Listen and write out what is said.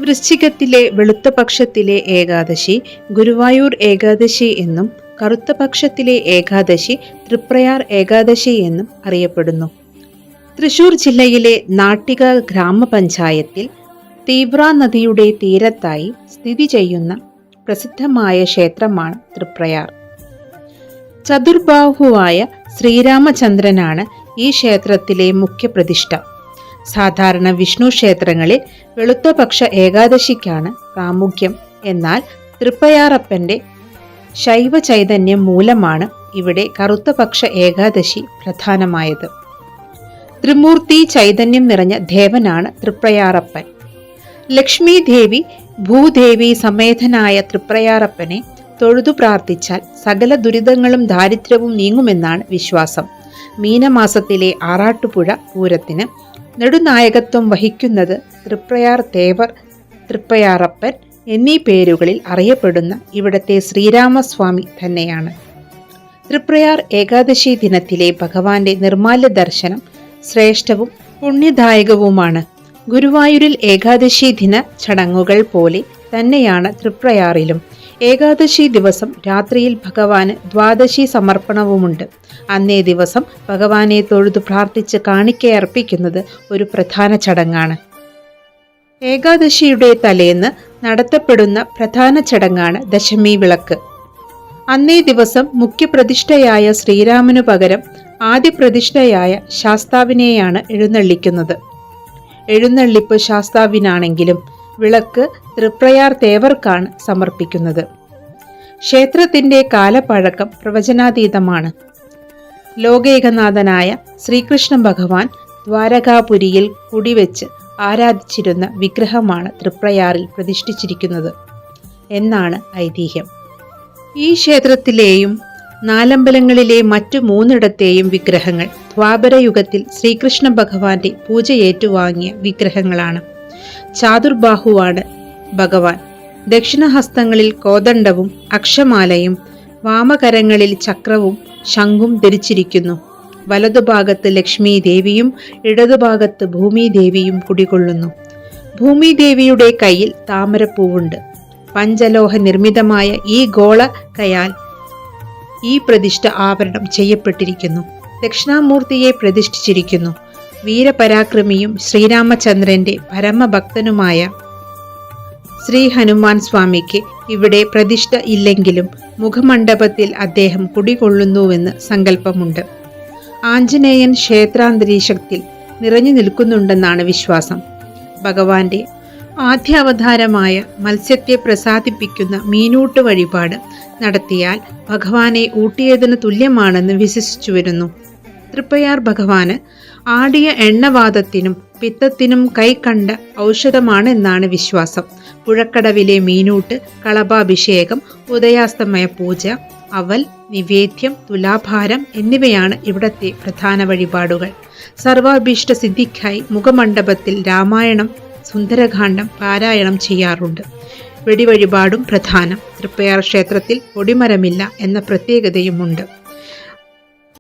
വൃശ്ചികത്തിലെ വെളുത്തപക്ഷത്തിലെ ഏകാദശി ഗുരുവായൂർ ഏകാദശി എന്നും കറുത്തപക്ഷത്തിലെ ഏകാദശി തൃപ്രയാർ ഏകാദശി എന്നും അറിയപ്പെടുന്നു. തൃശൂർ ജില്ലയിലെ നാട്ടിക ഗ്രാമപഞ്ചായത്തിൽ തീവ്ര നദിയുടെ തീരത്തായി സ്ഥിതി ചെയ്യുന്ന പ്രസിദ്ധമായ ക്ഷേത്രമാണ് തൃപ്രയാർ. ചതുർബാഹുവായ ശ്രീരാമചന്ദ്രനാണ് ഈ ക്ഷേത്രത്തിലെ മുഖ്യപ്രതിഷ്ഠ. സാധാരണ വിഷ്ണു ക്ഷേത്രങ്ങളിൽ വെളുത്തപക്ഷ ഏകാദശിക്കാണ് പ്രാമുഖ്യം. എന്നാൽ തൃപ്പയാറപ്പന്റെ ശൈവ ചൈതന്യം മൂലമാണ് ഇവിടെ കറുത്തപക്ഷ ഏകാദശി പ്രധാനമായത്. ത്രിമൂർത്തി ചൈതന്യം നിറഞ്ഞ ദേവനാണ് തൃപ്രയാറപ്പൻ. ലക്ഷ്മി ദേവി ഭൂദേവി സമേതനായ തൃപ്രയാറപ്പനെ തൊഴുതു പ്രാർത്ഥിച്ചാൽ സകല ദുരിതങ്ങളും ദാരിദ്ര്യവും നീങ്ങുമെന്നാണ് വിശ്വാസം. മീനമാസത്തിലെ ആറാട്ടുപുഴ പൂരത്തിന് നെടുനായകത്വം വഹിക്കുന്നത് തൃപ്രയാർ തേവർ, തൃപ്പയാറപ്പൻ എന്നീ പേരുകളിൽ അറിയപ്പെടുന്ന ഇവിടത്തെ ശ്രീരാമസ്വാമി തന്നെയാണ്. തൃപ്രയാർ ഏകാദശി ദിനത്തിലെ ഭഗവാന്റെ നിർമാല്യ ദർശനം ശ്രേഷ്ഠവും പുണ്യദായകവുമാണ്. ഗുരുവായൂരിൽ ഏകാദശി ദിന ചടങ്ങുകൾ പോലെ തന്നെയാണ് തൃപ്രയാറിലും. ഏകാദശി ദിവസം രാത്രിയിൽ ഭഗവാന് ദ്വാദശി സമർപ്പണവുമുണ്ട്. അന്നേ ദിവസം ഭഗവാനെ തൊഴുതു പ്രാർത്ഥിച്ച് കാണിക്കയർപ്പിക്കുന്നത് ഒരു പ്രധാന ചടങ്ങാണ്. ഏകാദശിയുടെ തലേന്ന് നടത്തപ്പെടുന്ന പ്രധാന ചടങ്ങാണ് ദശമി വിളക്ക്. അന്നേ ദിവസം മുഖ്യപ്രതിഷ്ഠയായ ശ്രീരാമനു പകരം ആദ്യ പ്രതിഷ്ഠയായ ശാസ്താവിനെയാണ് എഴുന്നള്ളിക്കുന്നത്. എഴുന്നള്ളിപ്പ് ശാസ്താവിനാണെങ്കിലും വിളക്ക് തൃപ്രയാർ തേവർക്കാണ് സമർപ്പിക്കുന്നത്. ക്ഷേത്രത്തിന്റെ കാലപ്പഴക്കം പ്രവചനാതീതമാണ്. ലോകൈകനാഥനായ ശ്രീകൃഷ്ണ ഭഗവാൻ ദ്വാരകാപുരിയിൽ കുടിവെച്ച് ആരാധിച്ചിരുന്ന വിഗ്രഹമാണ് തൃപ്രയാറിൽ പ്രതിഷ്ഠിച്ചിരിക്കുന്നത് എന്നാണ് ഐതിഹ്യം. ഈ ക്ഷേത്രത്തിലെയും നാലമ്പലങ്ങളിലെ മറ്റു 3 വിഗ്രഹങ്ങൾ ദ്വാപരയുഗത്തിൽ ശ്രീകൃഷ്ണ ഭഗവാന്റെ പൂജ ഏറ്റുവാങ്ങിയ വിഗ്രഹങ്ങളാണ്. ചാതുർബാഹുവാണ് ഭഗവാൻ. ദക്ഷിണഹസ്തങ്ങളിൽ കോദണ്ഡവും അക്ഷമാലയും വാമകരങ്ങളിൽ ചക്രവും ശംഖും ധരിച്ചിരിക്കുന്നു. വലതുഭാഗത്ത് ലക്ഷ്മി ദേവിയും ഇടതുഭാഗത്ത് ഭൂമിദേവിയും കുടികൊള്ളുന്നു. ഭൂമിദേവിയുടെ കയ്യിൽ താമരപ്പൂവുണ്ട്. പഞ്ചലോഹ നിർമ്മിതമായ ഈ ഗോളകയാൽ ഈ പ്രതിഷ്ഠ ആവരണം ചെയ്യപ്പെട്ടിരിക്കുന്നു. ദക്ഷിണാമൂർത്തിയെ പ്രതിഷ്ഠിച്ചിരിക്കുന്നു. വീരപരാക്രമിയും ശ്രീരാമചന്ദ്രന്റെ പരമഭക്തനുമായ ശ്രീ ഹനുമാൻ സ്വാമിക്ക് ഇവിടെ പ്രതിഷ്ഠ ഇല്ലെങ്കിലും മുഖമണ്ഡപത്തിൽ അദ്ദേഹം കുടികൊള്ളുന്നുവെന്ന് സങ്കല്പമുണ്ട്. ആഞ്ജനേയൻ ക്ഷേത്രാന്തരീക്ഷത്തിൽ നിറഞ്ഞു നിൽക്കുന്നുണ്ടെന്നാണ് വിശ്വാസം. ഭഗവാന്റെ ആദ്യാവതാരമായ മത്സ്യത്തെ പ്രസാദിപ്പിക്കുന്ന മീനൂട്ട് വഴിപാട് നടത്തിയാൽ ഭഗവാനെ ഊട്ടിയതിന് തുല്യമാണെന്ന് വിശ്വസിച്ചു വരുന്നു. തൃപ്പയാർ ഭഗവാന് ആടിയ എണ്ണവാദത്തിനും പിത്തത്തിനും കൈകണ്ട ഔഷധമാണെന്നാണ് വിശ്വാസം. പുഴക്കടവിലെ മീനൂട്ട്, കളഭാഭിഷേകം, ഉദയാസ്തമയ പൂജ, അവൽ, നിവേദ്യം, തുലാഭാരം എന്നിവയാണ് ഇവിടത്തെ പ്രധാന വഴിപാടുകൾ. സർവാഭീഷ്ട സിദ്ധിക്കായി മുഖമണ്ഡപത്തിൽ രാമായണം, സുന്ദരകാന്ഡം പാരായണം ചെയ്യാറുണ്ട്. വെടിവഴിപാടും പ്രധാനം. തൃപ്പയാർ ക്ഷേത്രത്തിൽ കൊടിമരമില്ല എന്ന പ്രത്യേകതയുമുണ്ട്.